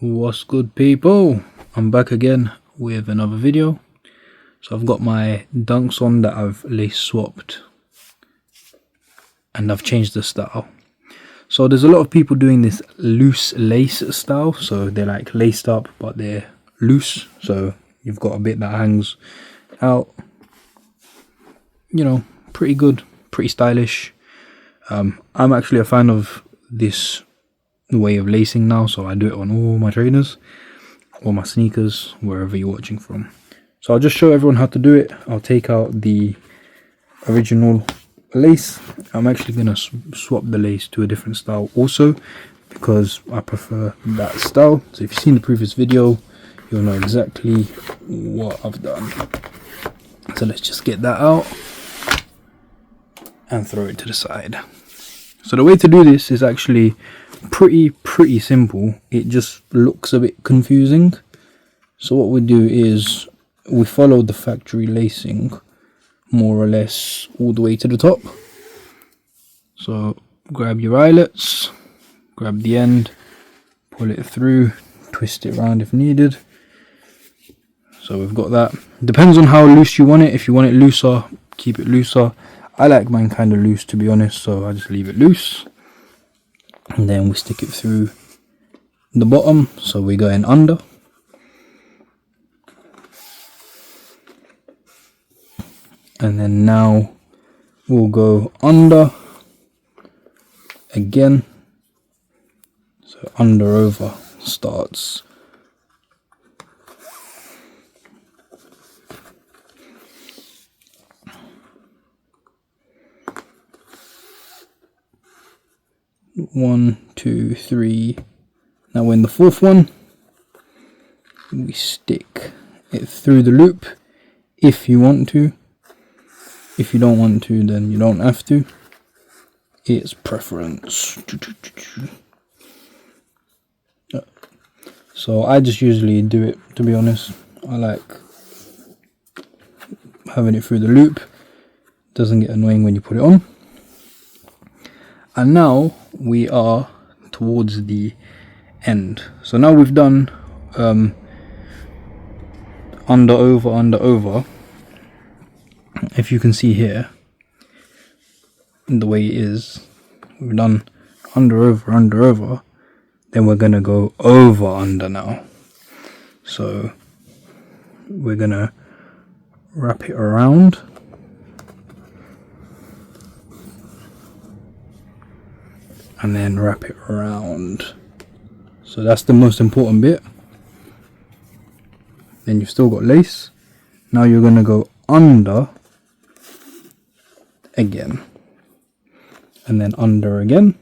What's good, people? I'm back again with another video. So I've got my Dunks on that I've lace swapped and I've changed the style. So there's a lot of people doing this loose lace style, so they're like laced up but they're loose, so you've got a bit that hangs out, you know, pretty good, pretty stylish. I'm actually a fan of this way of lacing now, so I do it on all my trainers or my sneakers, wherever you're watching from. So I'll just show everyone how to do it. I'll take out the original lace. I'm actually gonna swap the lace to a different style also, because I prefer that style. So if you've seen the previous video, you'll know exactly what I've done. So let's just get that out and throw it to the side. So the way to do this is actually pretty simple. It just looks a bit confusing. So what we do is we follow the factory lacing more or less all the way to the top. So grab your eyelets, grab the end, pull it through, twist it around if needed. So we've got that. Depends on how loose you want it. If you want it looser, keep it looser. I like mine kind of loose, to be honest, so I just leave it loose. And then we stick it through the bottom, so we're going under. And then now we'll go under again. So under over starts. One, two, three. Now we're in the fourth one. We stick it through the loop if you want to. If you don't want to, then you don't have to. It's preference. So I just usually do it, to be honest. I like having it through the loop. Doesn't get annoying when you put it on. And now we are towards the end. So now we've done under over. If you can see here, the way it is, we've done under over. Then we're gonna go over under now. So we're gonna wrap it around. And then wrap it around. So that's the most important bit. Then you've still got lace. Now you're gonna go under again. And then under again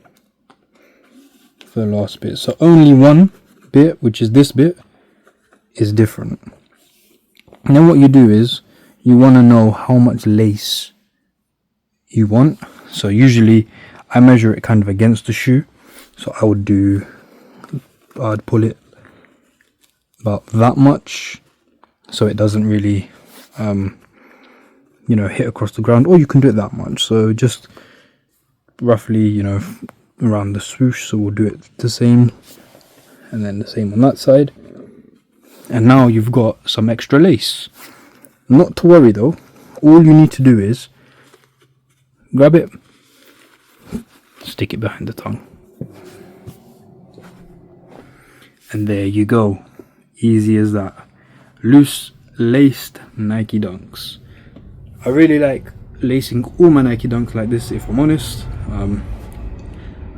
for the last bit. So only one bit, which is this bit, is different. And then what you do is you want to know how much lace you want. So usually I measure it kind of against the shoe, so I'd pull it about that much, so it doesn't really, hit across the ground, or you can do it that much. So just roughly, around the swoosh. So we'll do it the same, and then the same on that side. And now you've got some extra lace. Not to worry though. All you need to do is grab it. Stick it behind the tongue. And there you go. Easy as that. Loose laced Nike Dunks. I really like lacing all my Nike Dunks like this, if I'm honest. I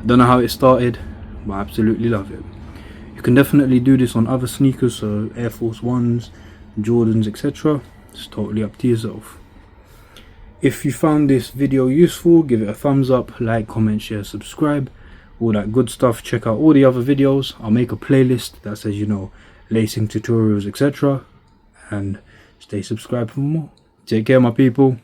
don't know how it started, but I absolutely love it. You can definitely do this on other sneakers, so Air Force Ones, Jordans, etc. It's totally up to yourself. If you found this video useful, give it a thumbs up, like, comment, share, subscribe, all that good stuff. Check out all the other videos. I'll make a playlist that says, lacing tutorials, etc. And stay subscribed for more. Take care, my people.